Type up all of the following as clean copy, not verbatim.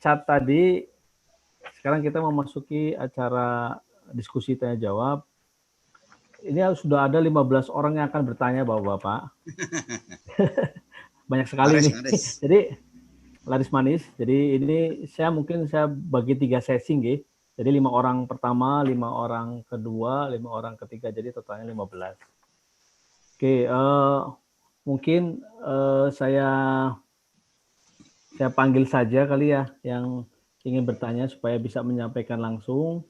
chat tadi, sekarang kita memasuki acara diskusi tanya jawab. Ini sudah ada 15 orang yang akan bertanya, Bapak-bapak. Banyak sekali nih. Jadi laris manis. Jadi ini saya bagi 3 sesi nggih. Jadi 5 orang pertama, 5 orang kedua, 5 orang ketiga. Jadi totalnya 15. Oke, mungkin saya panggil saja kali ya yang ingin bertanya supaya bisa menyampaikan langsung.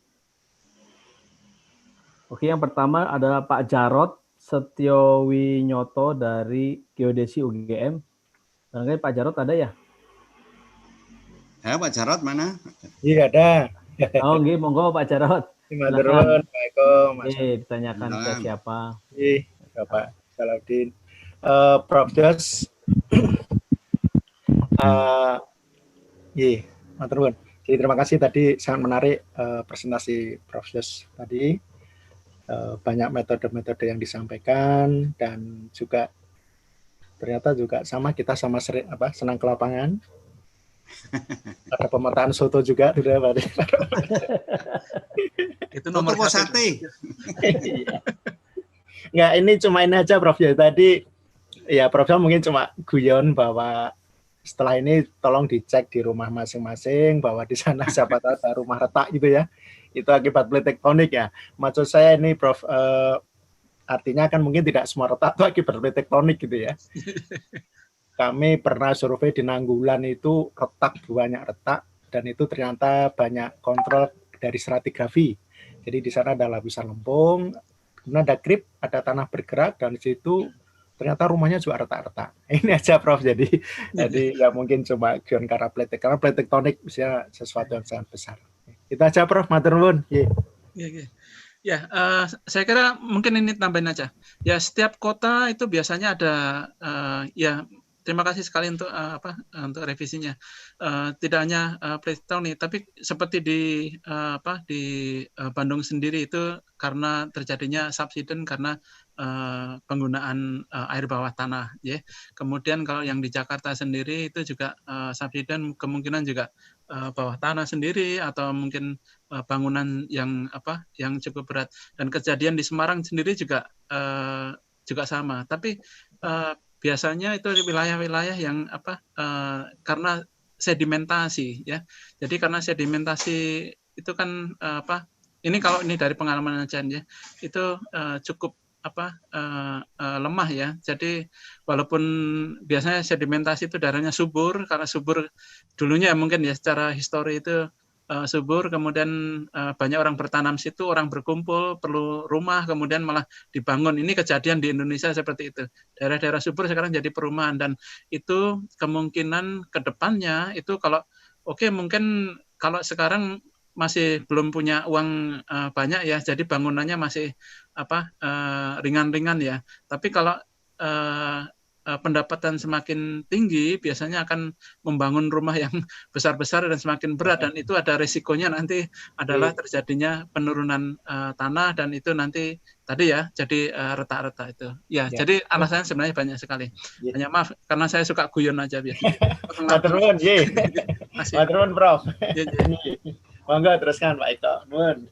Oke, yang pertama adalah Pak Jarod Setiowinyoto dari Geodesi UGM. Barangkali Pak Jarod ada ya? Ya, Pak Jarod mana? Iya, ada. Oh, nggih, monggo Pak Jarod. Silakan. Ditanyakan ke siapa? Iya, Bapak Salahuddin. Prof. Jos. Iya, matur nuwun. Jadi terima kasih tadi sangat menarik presentasi Prof. Jos tadi. Banyak metode-metode yang disampaikan dan juga ternyata juga sama kita sama senang ke lapangan. Ada pemetaan soto juga sudah Pak. Itu nomor sate. Nggak, ini cuma ini aja Prof. Ya tadi ya Prof. mungkin cuma guyon bahwa setelah ini tolong dicek di rumah masing-masing bahwa di sana siapa tahu ada rumah retak gitu ya. Itu akibat plate tektonik ya. Maksud saya ini Prof. Artinya kan mungkin tidak semua retak itu akibat plate tektonik gitu ya. Kami pernah survei di Nanggulan itu banyak retak dan itu ternyata banyak kontrol dari stratigrafi. Jadi di sana ada lapisan lempung, kemudian ada krip, ada tanah bergerak dan di situ ternyata rumahnya juga retak-retak. Ini aja Prof. Jadi ya mungkin cuma karena plate tektonik bisa sesuatu yang sangat besar. Itu aja Prof. Matur nuwun. Ya, saya kira mungkin ini tambahin aja. Ya, setiap kota itu biasanya ada ya. Terima kasih sekali untuk untuk revisinya. Tidak hanya plate tektonik, tapi seperti di Bandung sendiri itu karena terjadinya subsidence karena penggunaan air bawah tanah, ya. Kemudian kalau yang di Jakarta sendiri itu juga subsidence kemungkinan juga bawah tanah sendiri atau mungkin bangunan yang cukup berat. Dan kejadian di Semarang sendiri juga sama. Tapi biasanya itu wilayah-wilayah yang karena sedimentasi ya. Jadi karena sedimentasi itu kan ini kalau ini dari pengalaman aja ya, itu cukup lemah ya. Jadi walaupun biasanya sedimentasi itu daerahnya subur, karena subur dulunya mungkin ya secara histori itu subur, kemudian banyak orang bertanam situ, orang berkumpul, perlu rumah, kemudian malah dibangun. Ini kejadian di Indonesia seperti itu. Daerah-daerah subur sekarang jadi perumahan, dan itu kemungkinan ke depannya itu kalau mungkin kalau sekarang masih belum punya uang banyak ya, jadi bangunannya masih ringan-ringan ya. Tapi kalau pendapatan semakin tinggi, biasanya akan membangun rumah yang besar-besar dan semakin berat, dan itu ada resikonya nanti adalah terjadinya penurunan tanah, dan itu nanti tadi ya jadi retak-retak itu. Ya, jadi alasannya sebenarnya banyak sekali. Hanya maaf karena saya suka guyon aja biasanya. Matur nuwun, Matur nuwun, Prof. Monggo teruskan Pak Eko. Nuwun.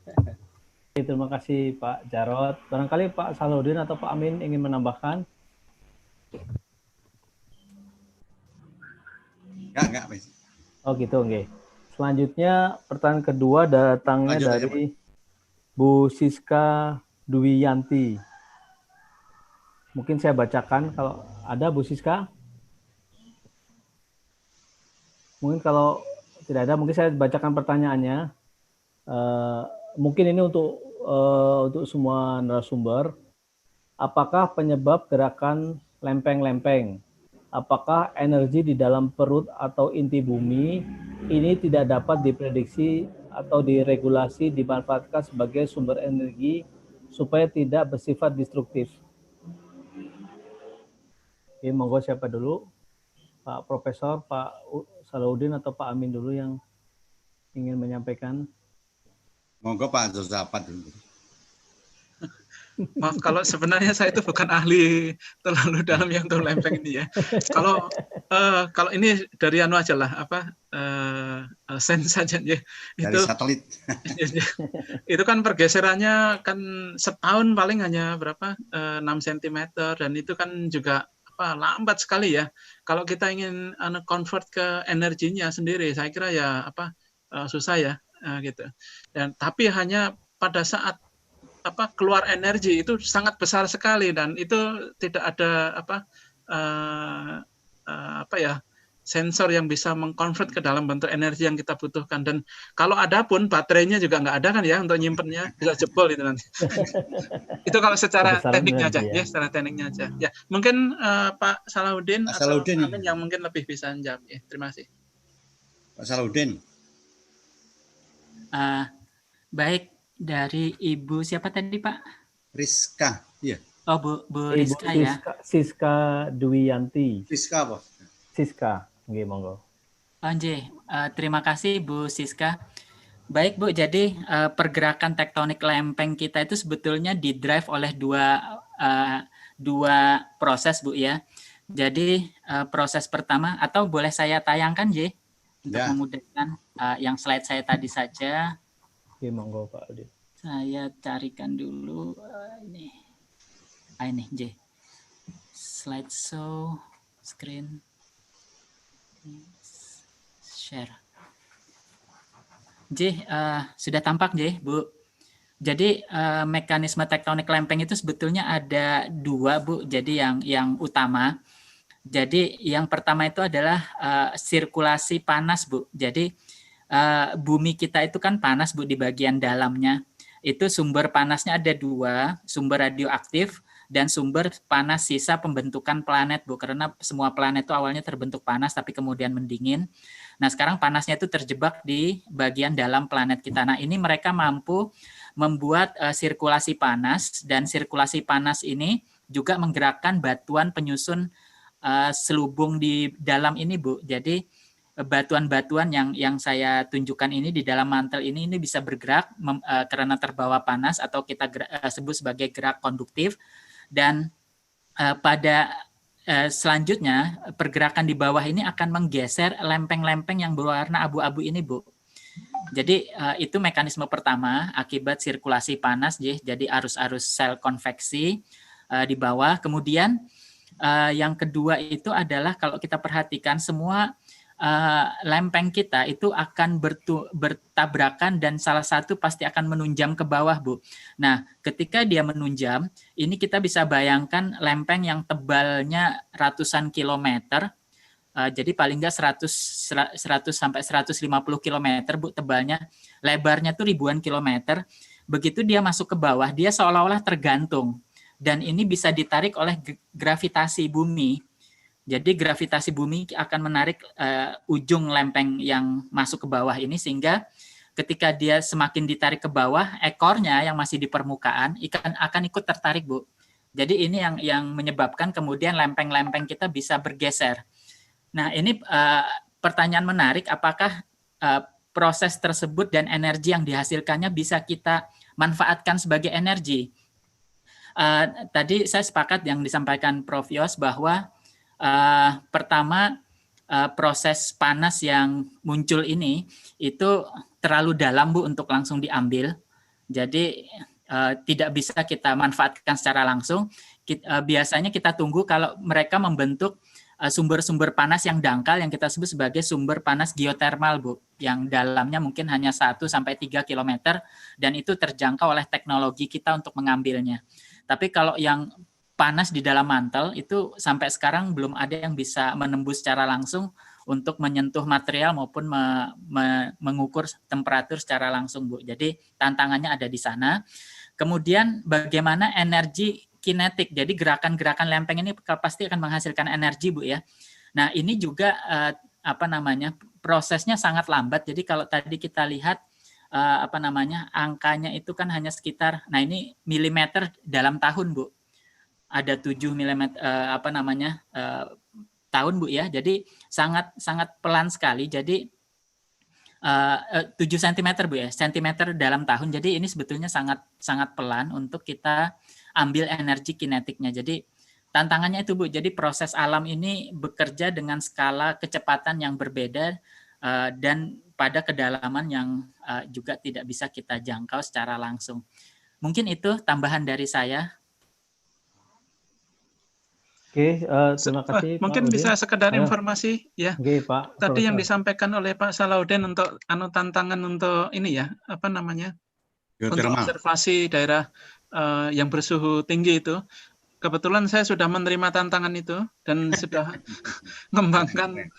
Terima kasih Pak Jarod. Barangkali Pak Salahuddin atau Pak Amin ingin menambahkan? Enggak. Oh gitu, oke. Selanjutnya pertanyaan kedua datangnya dari Bu Siska Duwiyanti. Mungkin saya bacakan kalau ada Bu Siska. Mungkin kalau tidak ada, mungkin saya bacakan pertanyaannya. Mungkin ini untuk semua narasumber. Apakah penyebab gerakan lempeng-lempeng? Apakah energi di dalam perut atau inti bumi ini tidak dapat diprediksi atau diregulasi dimanfaatkan sebagai sumber energi supaya tidak bersifat destruktif? Oke, monggo siapa dulu? Pak Profesor, Pak Salahuddin atau Pak Amin dulu yang ingin menyampaikan? Monggo Pak Josapat dulu. Maaf kalau sebenarnya saya itu bukan ahli terlalu dalam yang untuk lempeng ini ya. Kalau ini dari anu aja lah, sense saja ya. Dari Itu satelit. itu kan pergeserannya kan setahun paling hanya berapa 6 cm dan itu kan juga lambat sekali ya. Kalau kita ingin convert ke energinya sendiri, saya kira ya susah ya gitu. Dan tapi hanya pada saat keluar energi itu sangat besar sekali dan itu tidak ada sensor yang bisa mengkonvert ke dalam bentuk energi yang kita butuhkan. Dan kalau ada pun baterainya juga nggak ada kan ya untuk nyimpennya, bisa jebol itu nanti. Itu kalau secara tekniknya aja ya, secara tekniknya aja. Ya, mungkin Pak Salahuddin atau Amin yang mungkin lebih bisa menjawab. Ya, terima kasih. Pak Salahuddin. Baik, dari Ibu siapa tadi Pak? Rizka, iya. Oh Bu Rizka ya. Siska Dwiyanti. Siska apa? Siska, nggih monggo. Terima kasih Bu Siska. Baik Bu, jadi pergerakan tektonik lempeng kita itu sebetulnya didrive oleh dua proses Bu ya. Jadi proses pertama, atau boleh saya tayangkan J untuk memudahkan yang slide saya tadi saja. Oke, monggo Pak Udin. Saya carikan dulu ini J. Slideshow, screen, share. J, sudah tampak J, Bu. Jadi mekanisme tektonik lempeng itu sebetulnya ada dua Bu. Jadi yang utama. Jadi yang pertama itu adalah sirkulasi panas Bu. Jadi bumi kita itu kan panas Bu di bagian dalamnya. Itu sumber panasnya ada dua, sumber radioaktif dan sumber panas sisa pembentukan planet Bu. Karena semua planet itu awalnya terbentuk panas tapi kemudian mendingin. Nah sekarang panasnya itu terjebak di bagian dalam planet kita. Nah ini mereka mampu membuat sirkulasi panas dan sirkulasi panas ini juga menggerakkan batuan penyusun selubung di dalam ini Bu. Jadi batuan-batuan yang saya tunjukkan ini di dalam mantel ini bisa bergerak karena terbawa panas atau kita sebut sebagai gerak konduktif. Dan pada selanjutnya pergerakan di bawah ini akan menggeser lempeng-lempeng yang berwarna abu-abu ini Bu. Jadi itu mekanisme pertama akibat sirkulasi panas, jadi arus-arus sel konveksi di bawah. Kemudian yang kedua itu adalah kalau kita perhatikan semua lempeng kita itu akan bertabrakan dan salah satu pasti akan menunjam ke bawah Bu. Nah ketika dia menunjam, ini kita bisa bayangkan lempeng yang tebalnya ratusan kilometer, jadi paling nggak 100 sampai 150 kilometer Bu tebalnya, lebarnya tuh ribuan kilometer. Begitu dia masuk ke bawah, dia seolah-olah tergantung dan ini bisa ditarik oleh gravitasi bumi. Jadi gravitasi bumi akan menarik ujung lempeng yang masuk ke bawah ini sehingga ketika dia semakin ditarik ke bawah, ekornya yang masih di permukaan akan ikut tertarik Bu. Jadi ini yang menyebabkan kemudian lempeng-lempeng kita bisa bergeser. Nah ini pertanyaan menarik, apakah proses tersebut dan energi yang dihasilkannya bisa kita manfaatkan sebagai energi? Tadi saya sepakat yang disampaikan Prof. Yos bahwa pertama proses panas yang muncul ini itu terlalu dalam Bu untuk langsung diambil. Jadi tidak bisa kita manfaatkan secara langsung. Biasanya kita tunggu kalau mereka membentuk sumber-sumber panas yang dangkal yang kita sebut sebagai sumber panas geotermal Bu, yang dalamnya mungkin hanya 1-3 km dan itu terjangkau oleh teknologi kita untuk mengambilnya. Tapi kalau yang panas di dalam mantel itu sampai sekarang belum ada yang bisa menembus secara langsung untuk menyentuh material maupun mengukur temperatur secara langsung Bu. Jadi tantangannya ada di sana. Kemudian bagaimana energi kinetik. Jadi gerakan-gerakan lempeng ini pasti akan menghasilkan energi Bu ya. Nah, ini juga prosesnya sangat lambat. Jadi kalau tadi kita lihat angkanya itu kan hanya sekitar ini milimeter dalam tahun Bu. Ada 7 mm tahun Bu ya. Jadi sangat pelan sekali. Jadi 7 cm Bu ya, sentimeter dalam tahun. Jadi ini sebetulnya sangat pelan untuk kita ambil energi kinetiknya. Jadi tantangannya itu Bu, jadi proses alam ini bekerja dengan skala kecepatan yang berbeda dan pada kedalaman yang juga tidak bisa kita jangkau secara langsung. Mungkin itu tambahan dari saya. Oke, terima kasih Pak Mungkin Udin. bisa sekedar informasi ya. Oke, Pak. Tadi yang Profesor. disampaikan oleh Pak Salahuddin untuk tantangan untuk ini ya, apa namanya? Untuk Geothermal. observasi daerah yang bersuhu tinggi itu. Kebetulan saya sudah menerima tantangan itu dan sudah mengembangkan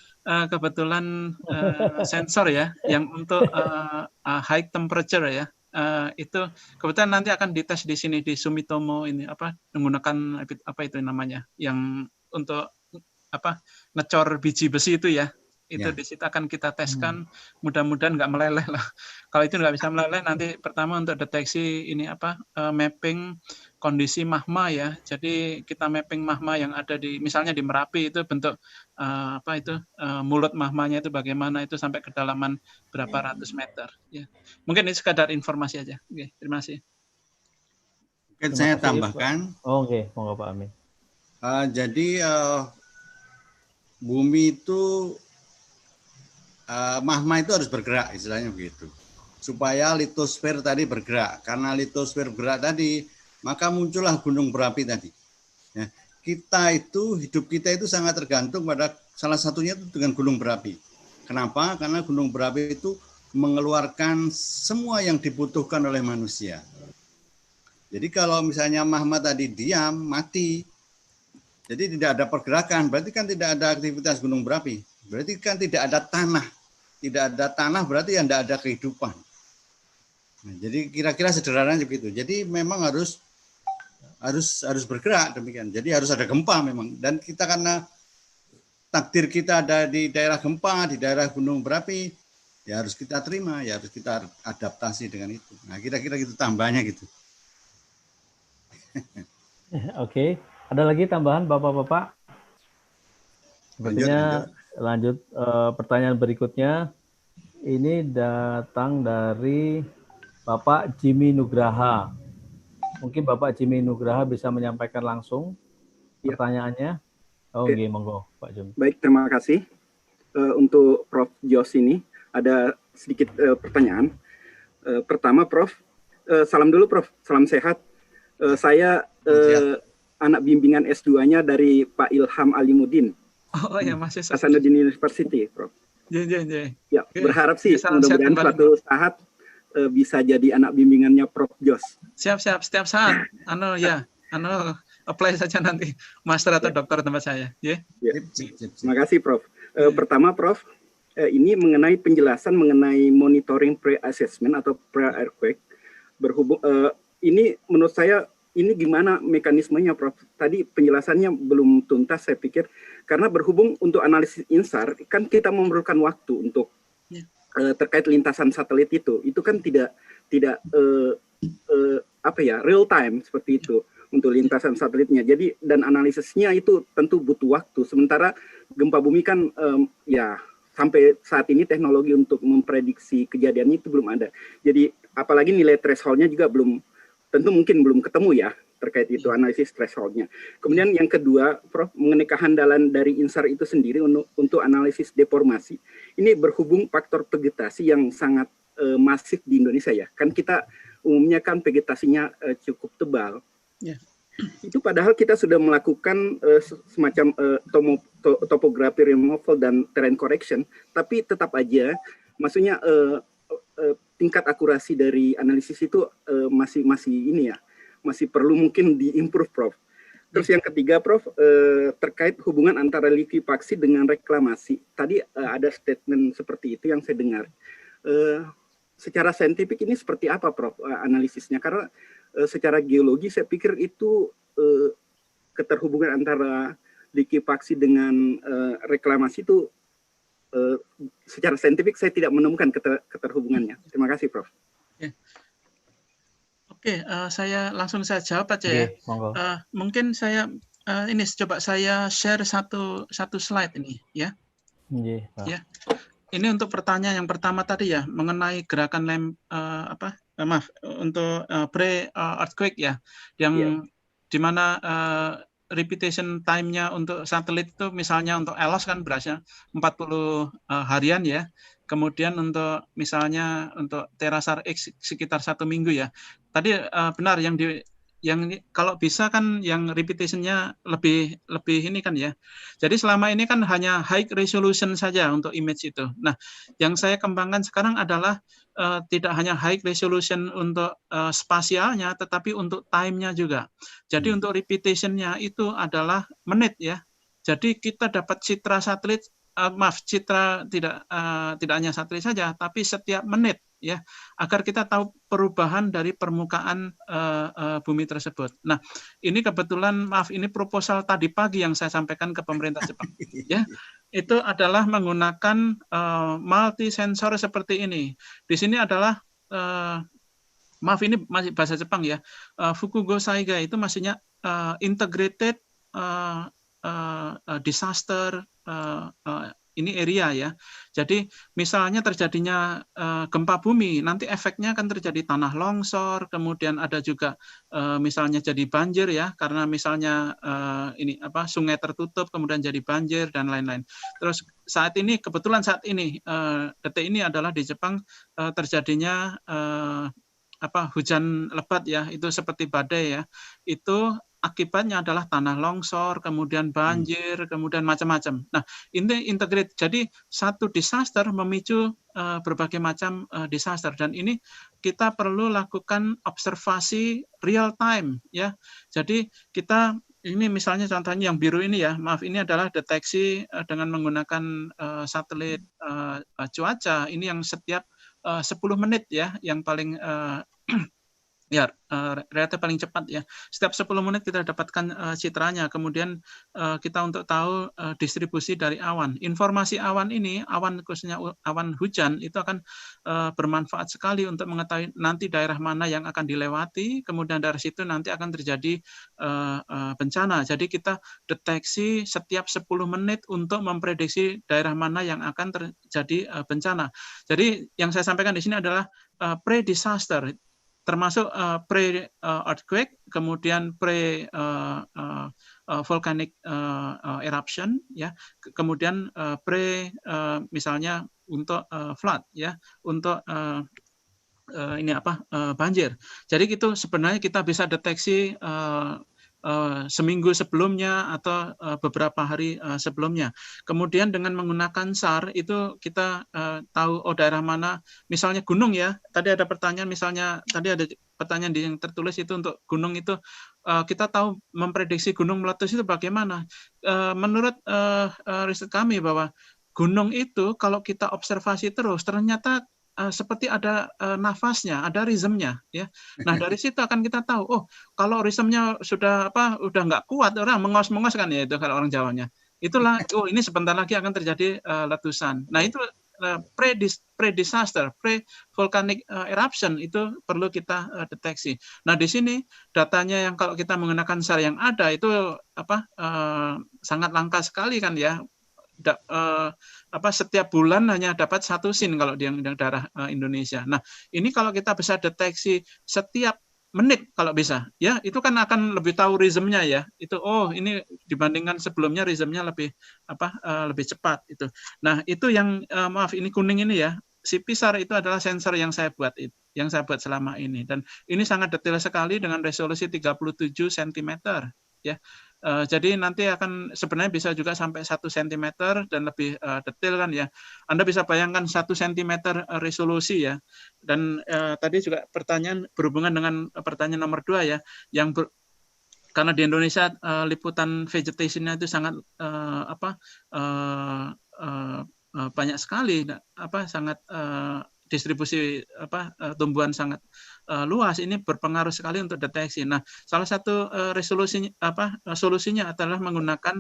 kebetulan sensor ya yang untuk high temperature ya. Itu kebetulan nanti akan dites di sini di Sumitomo ini apa menggunakan apa itu namanya yang untuk apa ngecor biji besi itu ya. Itu Ya. di situ akan kita teskan, mudah-mudahan nggak meleleh lah. Kalau itu nggak bisa meleleh, nanti pertama untuk deteksi ini apa mapping kondisi magma ya. Jadi kita mapping magma yang ada di misalnya di Merapi itu bentuk apa itu mulut magmanya itu bagaimana itu sampai kedalaman berapa ratus meter. Ya. Mungkin ini sekadar informasi aja. Oke, terima kasih. Mungkin Terima saya kasih, tambahkan. Oke, monggo Pak Amin. Jadi bumi itu magma itu harus bergerak, istilahnya begitu. Supaya litosfer tadi bergerak. Karena litosfer bergerak tadi, maka muncullah gunung berapi tadi. Ya, hidup kita itu sangat tergantung pada salah satunya itu dengan gunung berapi. Kenapa? Karena gunung berapi itu mengeluarkan semua yang dibutuhkan oleh manusia. Jadi kalau misalnya magma tadi diam, mati, jadi tidak ada pergerakan, berarti kan tidak ada aktivitas gunung berapi. Berarti kan tidak ada tanah. Tidak ada tanah berarti yang tidak ada kehidupan. Nah, jadi kira-kira sederhananya begitu. Jadi memang harus bergerak demikian. Jadi harus ada gempa memang. Dan kita karena takdir kita ada di daerah gempa, di daerah gunung berapi, ya harus kita terima, ya harus kita adaptasi dengan itu. Nah, kira-kira gitu tambahnya gitu. Oke, ada lagi tambahan Bapak-bapak? Sepertinya lanjut pertanyaan berikutnya. Ini datang dari Bapak Jimmy Nugraha. Mungkin Bapak Jimmy Nugraha bisa menyampaikan langsung pertanyaannya. Oke, monggo Pak Jimmy. Baik, terima kasih. Untuk Prof. Jos ini ada sedikit pertanyaan. Pertama, Prof. Salam dulu, Prof. Salam sehat. Saya anak bimbingan S2-nya dari Pak Ilham Alimuddin. Oh ya, masih Hasanuddin University, Prof. Ya, berharap sih mudah-mudahan suatu saat bisa jadi anak bimbingannya Prof. Jos. Siap, setiap saat. Apply saja nanti master atau dokter tempat saya. Ya. Terima kasih, Prof. Pertama, Prof, ini mengenai penjelasan mengenai monitoring pre-assessment atau pre-earthquake. Ini menurut saya ini gimana mekanismenya, Prof? Tadi penjelasannya belum tuntas, saya pikir, karena berhubung untuk analisis INSAR kan kita memerlukan waktu untuk terkait lintasan satelit itu kan tidak real time seperti itu untuk lintasan satelitnya. Jadi dan analisisnya itu tentu butuh waktu. Sementara gempa bumi kan sampai saat ini teknologi untuk memprediksi kejadiannya itu belum ada. Jadi apalagi nilai threshold-nya juga mungkin belum ketemu ya terkait itu analisis threshold-nya. Kemudian yang kedua, Prof, mengenai kehandalan dari INSAR itu sendiri untuk analisis deformasi. Ini berhubung faktor vegetasi yang sangat masif di Indonesia ya. Kan kita umumnya kan vegetasinya cukup tebal. Itu padahal kita sudah melakukan semacam topografi removal dan terrain correction, tapi tetap aja maksudnya tingkat akurasi dari analisis itu masih perlu mungkin diimprove, Prof. Terus yang ketiga, Prof, terkait hubungan antara likuifaksi dengan reklamasi. Tadi ada statement seperti itu yang saya dengar. Secara saintifik ini seperti apa, Prof, analisisnya? Karena secara geologi saya pikir itu keterhubungan antara likuifaksi dengan reklamasi itu secara saintifik saya tidak menemukan keterhubungannya. Terima kasih, Prof. Oke, saya langsung saya jawab aja ya. Mungkin saya ini coba saya share satu slide ini ya. Ya. Ini untuk pertanyaan yang pertama tadi ya mengenai gerakan untuk pre earthquake ya, yang di mana repetition time-nya untuk satelit itu misalnya untuk ELOS kan berasnya 40 harian ya. Kemudian untuk misalnya untuk Terasar X sekitar 1 minggu ya. Tadi benar yang kalau bisa kan yang repetition-nya lebih ini kan ya. Jadi selama ini kan hanya high resolution saja untuk image itu. Nah, yang saya kembangkan sekarang adalah tidak hanya high resolution untuk spasialnya, tetapi untuk time-nya juga. Jadi untuk repetition-nya itu adalah menit ya. Jadi kita dapat citra satelit, citra tidak hanya satelit saja, tapi setiap menit ya, agar kita tahu perubahan dari permukaan bumi tersebut. Nah, ini kebetulan ini proposal tadi pagi yang saya sampaikan ke pemerintah Jepang ya. Itu adalah menggunakan multi sensor seperti ini. Di sini adalah ini masih bahasa Jepang ya. Fukugo Saiga itu maksudnya integrated disaster ini area ya. Jadi misalnya terjadinya gempa bumi, nanti efeknya akan terjadi tanah longsor, kemudian ada juga misalnya jadi banjir ya, karena misalnya sungai tertutup kemudian jadi banjir dan lain-lain. Terus kebetulan saat ini detik ini adalah di Jepang terjadinya hujan lebat ya, itu seperti badai ya. Itu akibatnya adalah tanah longsor, kemudian banjir, kemudian macam-macam. Nah, ini integrate. Jadi satu disaster memicu berbagai macam disaster, dan ini kita perlu lakukan observasi real time ya. Jadi kita ini misalnya contohnya yang biru ini ya, ini adalah deteksi dengan menggunakan satelit cuaca. Ini yang setiap 10 menit ya, yang paling ya relatif paling cepat ya. Setiap 10 menit kita dapatkan citranya. Kemudian kita untuk tahu distribusi dari awan. Informasi awan ini, khususnya awan hujan, itu akan bermanfaat sekali untuk mengetahui nanti daerah mana yang akan dilewati. Kemudian dari situ nanti akan terjadi bencana. Jadi kita deteksi setiap 10 menit untuk memprediksi daerah mana yang akan terjadi bencana. Jadi yang saya sampaikan di sini adalah pre-disaster, termasuk pre-earthquake, kemudian pre-volcanic eruption, ya, kemudian misalnya untuk flood, ya, untuk banjir. Jadi itu sebenarnya kita bisa deteksi seminggu sebelumnya atau beberapa hari sebelumnya. Kemudian dengan menggunakan SAR itu kita tahu daerah mana, misalnya gunung ya. Tadi ada pertanyaan, misalnya tadi ada pertanyaan yang tertulis itu untuk gunung itu kita tahu memprediksi gunung meletus itu bagaimana. Menurut riset kami bahwa gunung itu kalau kita observasi terus ternyata seperti ada nafasnya, ada ritmenya, ya. Nah dari situ akan kita tahu, kalau ritmenya udah nggak kuat, orang mengos-mengos kan ya, itu kalau orang Jawanya. Itulah, ini sebentar lagi akan terjadi letusan. Nah itu pre-disaster, pre-volcanic eruption itu perlu kita deteksi. Nah di sini datanya yang kalau kita menggunakan SAR yang ada itu sangat langka sekali kan ya. Setiap bulan hanya dapat 1 sin kalau di daerah Indonesia. Nah, ini kalau kita bisa deteksi setiap menit kalau bisa, ya itu kan akan lebih tahu ritmenya ya. Itu ini dibandingkan sebelumnya ritmenya lebih cepat itu. Nah, itu yang ini kuning ini ya. Si PISAR itu adalah sensor yang saya buat selama ini, dan ini sangat detail sekali dengan resolusi 37 cm ya. Jadi nanti akan sebenarnya bisa juga sampai 1 cm dan lebih detail kan ya. Anda bisa bayangkan 1 cm resolusi ya. Dan tadi juga pertanyaan berhubungan dengan pertanyaan nomor 2 ya, yang karena di Indonesia liputan vegetation-nya itu sangat banyak sekali, sangat distribusi tumbuhan sangat luas, ini berpengaruh sekali untuk deteksi. Nah, salah satu solusinya adalah menggunakan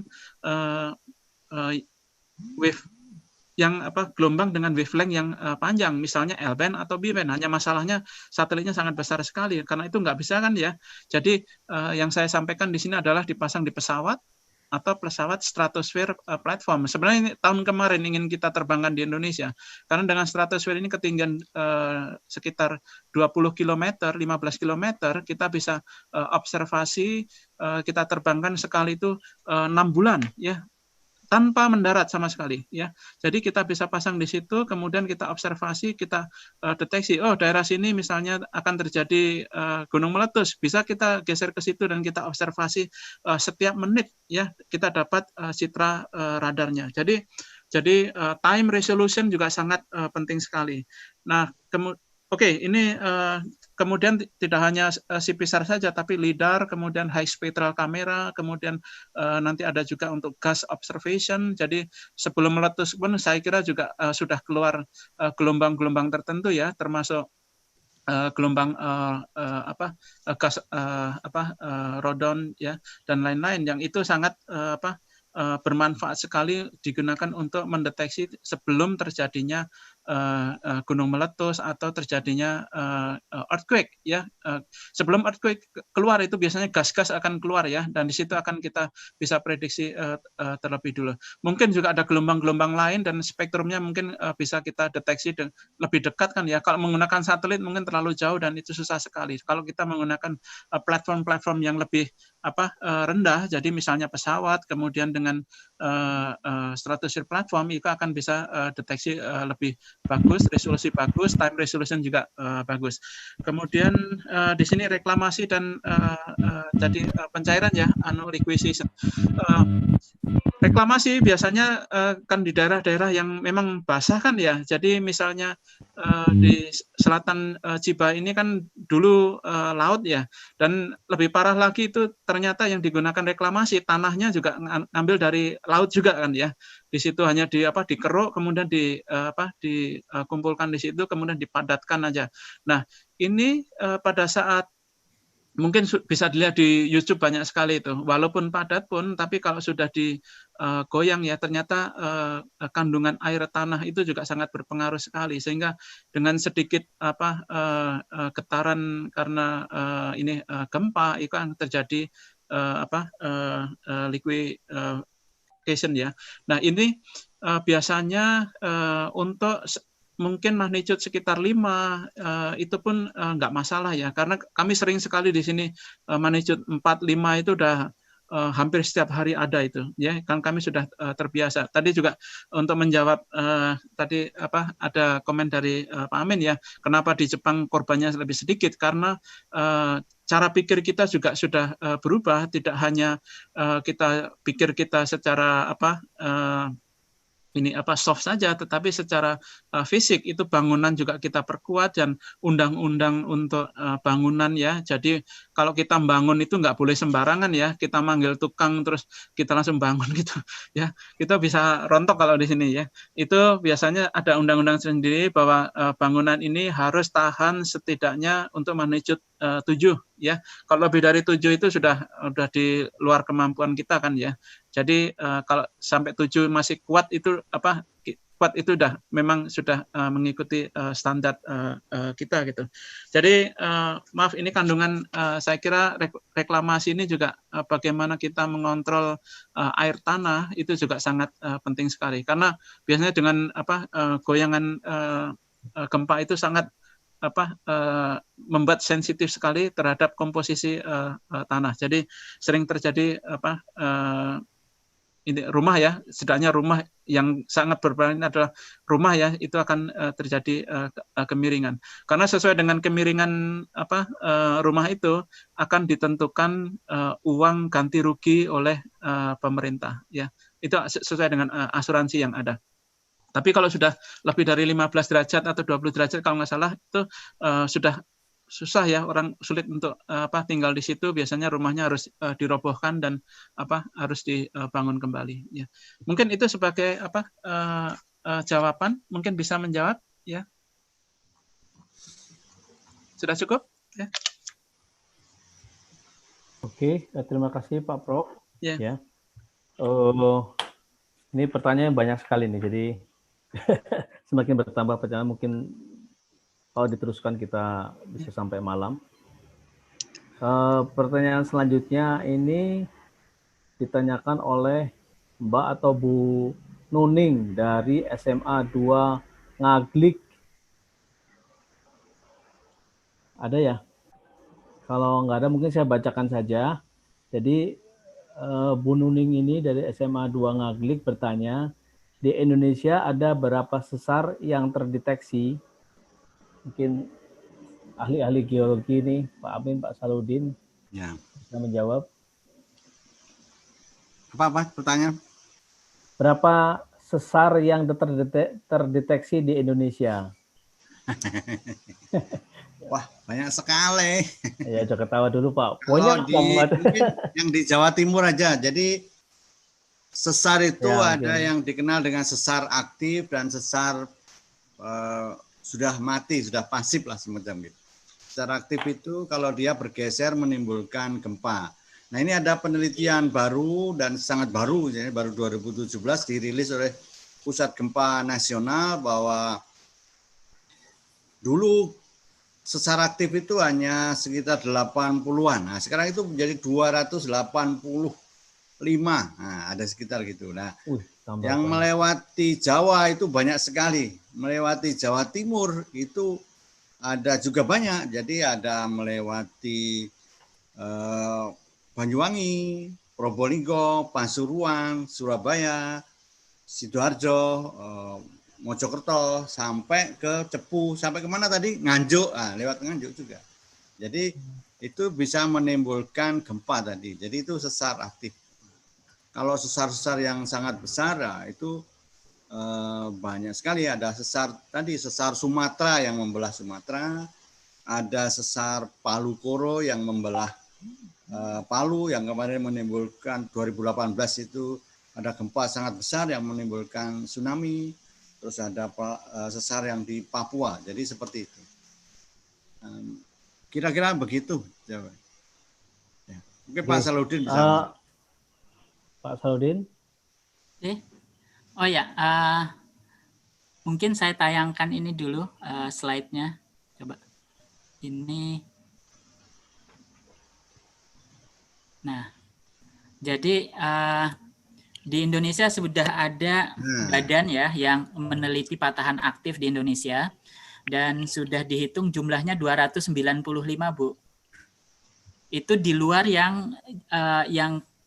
wave yang gelombang dengan wavelength yang panjang, misalnya L-band atau B-band. Hanya masalahnya satelitnya sangat besar sekali, karena itu nggak bisa kan ya. Jadi yang saya sampaikan di sini adalah dipasang di pesawat, atau pesawat stratosphere platform. Sebenarnya ini tahun kemarin ingin kita terbangkan di Indonesia, karena dengan stratosphere ini ketinggian sekitar 20 km, 15 km, kita bisa observasi, kita terbangkan sekali itu 6 bulan, ya, tanpa mendarat sama sekali, ya. Jadi kita bisa pasang di situ, kemudian kita observasi, kita deteksi, oh daerah sini misalnya akan terjadi gunung meletus, bisa kita geser ke situ dan kita observasi setiap menit, ya, kita dapat citra radarnya. Jadi time resolution juga sangat penting sekali. Nah, Oke, ini kemudian tidak hanya CPSAR saja, tapi LIDAR, kemudian high spectral camera, kemudian nanti ada juga untuk gas observation. Jadi sebelum meletus pun saya kira juga sudah keluar gelombang-gelombang tertentu, ya, termasuk gelombang gas radon, ya, dan lain-lain, yang itu sangat bermanfaat sekali digunakan untuk mendeteksi sebelum terjadinya gunung meletus atau terjadinya earthquake, ya. Sebelum earthquake keluar itu biasanya gas-gas akan keluar, ya, dan di situ akan kita bisa prediksi terlebih dulu. Mungkin juga ada gelombang-gelombang lain dan spektrumnya mungkin bisa kita deteksi lebih dekat, kan, ya. Kalau menggunakan satelit mungkin terlalu jauh dan itu susah sekali. Kalau kita menggunakan platform-platform yang lebih rendah, jadi misalnya pesawat, kemudian dengan stratosphere platform, itu akan bisa deteksi lebih bagus, resolusi bagus, time resolution juga bagus. Kemudian di sini reklamasi dan jadi pencairan, ya, liquefaction. Reklamasi biasanya kan di daerah-daerah yang memang basah, kan, ya. Jadi misalnya di selatan Chiba ini kan dulu laut, ya, dan lebih parah lagi itu ternyata yang digunakan reklamasi tanahnya juga ngambil dari laut juga, kan, ya. Di situ hanya dikeruk, kemudian dikumpulkan di situ, kemudian dipadatkan aja. Nah, ini pada saat mungkin bisa dilihat di YouTube banyak sekali itu, walaupun padat pun, tapi kalau sudah digoyang, ya, ternyata kandungan air tanah itu juga sangat berpengaruh sekali, sehingga dengan sedikit getaran karena ini gempa, itu akan terjadi liquefaction, ya. Nah, ini biasanya untuk mungkin magnitude sekitar 5 itu pun nggak masalah, ya, karena kami sering sekali di sini magnitude 4, 5 itu udah hampir setiap hari ada itu, ya, kan kami sudah terbiasa. Tadi juga untuk menjawab tadi ada komen dari Pak Amin, ya, kenapa di Jepang korbannya lebih sedikit, karena cara pikir kita juga sudah berubah, tidak hanya kita pikir kita secara soft saja, tetapi secara fisik itu bangunan juga kita perkuat, dan undang-undang untuk bangunan, ya. Jadi kalau kita bangun itu nggak boleh sembarangan, ya. Kita manggil tukang terus kita langsung bangun gitu, ya. Kita bisa rontok kalau di sini, ya. Itu biasanya ada undang-undang sendiri bahwa bangunan ini harus tahan setidaknya untuk magnitude 7, ya. Kalau lebih dari 7 itu sudah di luar kemampuan kita, kan, ya. Jadi kalau sampai 7 masih kuat itu kuat itu memang sudah mengikuti standar kita, gitu. Jadi maaf, ini kandungan saya kira reklamasi ini juga bagaimana kita mengontrol air tanah itu juga sangat penting sekali, karena biasanya dengan goyangan gempa itu sangat membuat sensitif sekali terhadap komposisi tanah. Jadi sering terjadi ini rumah, ya, setidaknya rumah yang sangat berperan adalah rumah, ya, itu akan terjadi kemiringan. Karena sesuai dengan kemiringan rumah itu akan ditentukan uang ganti rugi oleh pemerintah, ya. Itu sesuai dengan asuransi yang ada. Tapi kalau sudah lebih dari 15 derajat atau 20 derajat kalau nggak salah, itu sudah susah, ya, orang sulit untuk tinggal di situ. Biasanya rumahnya harus dirobohkan dan harus dibangun kembali, ya. Mungkin itu sebagai jawaban, mungkin bisa menjawab, ya. Sudah cukup, ya. Oke, terima kasih Pak Prof. Ya. Ya. Ini pertanyaan banyak sekali nih, jadi semakin bertambah pertanyaan, mungkin kalau diteruskan kita bisa sampai malam. Pertanyaan selanjutnya ini ditanyakan oleh Mbak atau Bu Nuning dari SMA 2 Ngaglik. Ada ya? Kalau nggak ada mungkin saya bacakan saja. Jadi Bu Nuning ini dari SMA 2 Ngaglik bertanya, di Indonesia ada berapa sesar yang terdeteksi? Mungkin ahli-ahli geologi nih, Pak Amin, Pak Saludin, Ya. bisa menjawab. Apa pertanyaan? Berapa sesar yang terdeteksi di Indonesia? Wah, banyak sekali. Ya, jangan ketawa dulu, Pak. Kalau Banyak banget. mungkin yang di Jawa Timur aja. Jadi sesar itu Ya, ada mungkin. yang dikenal dengan sesar aktif dan sesar sudah mati, sudah pasif lah semacam gitu. Sesar aktif itu kalau dia bergeser menimbulkan gempa. Nah, ini ada penelitian baru dan sangat baru, jadi baru 2017 dirilis oleh Pusat Gempa Nasional bahwa dulu sesar aktif itu hanya sekitar 80-an. Nah, sekarang itu menjadi 285. Nah, ada sekitar gitu. Nah, yang melewati Jawa itu banyak sekali. Melewati Jawa Timur itu ada juga banyak. Jadi ada melewati Banyuwangi, Probolinggo, Pasuruan, Surabaya, Sidoarjo, Mojokerto, sampai ke Cepu, sampai kemana tadi? Nganjuk, lewat Nganjuk juga. Jadi itu bisa menimbulkan gempa tadi. Jadi itu sesar aktif. Kalau sesar-sesar yang sangat besar, itu banyak sekali. Ada sesar tadi, sesar Sumatera yang membelah Sumatera, ada sesar Palu Koro yang membelah Palu yang kemarin menimbulkan 2018 itu ada gempa sangat besar yang menimbulkan tsunami. Terus ada sesar yang di Papua. Jadi seperti itu. Kira-kira begitu. Ya. Oke, Pak Saludin bisa. Pak Saludin. Oh ya, mungkin saya tayangkan ini dulu slide-nya. Coba. Ini. Nah, jadi di Indonesia sudah ada badan ya yang meneliti patahan aktif di Indonesia dan sudah dihitung jumlahnya 295, Bu. Itu di luar yang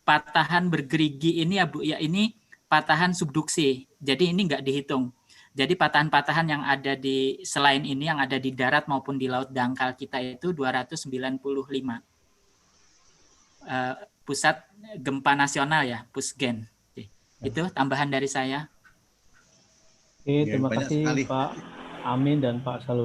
patahan bergerigi ini ya, Bu. Ya, ini patahan subduksi. Jadi ini nggak dihitung. Jadi patahan-patahan yang ada di selain ini yang ada di darat maupun di laut dangkal kita itu 295. Pusat Gempa Nasional ya, Pusgen. Itu tambahan dari saya. Oke, terima kasih Pak Amin dan Pak Saludin.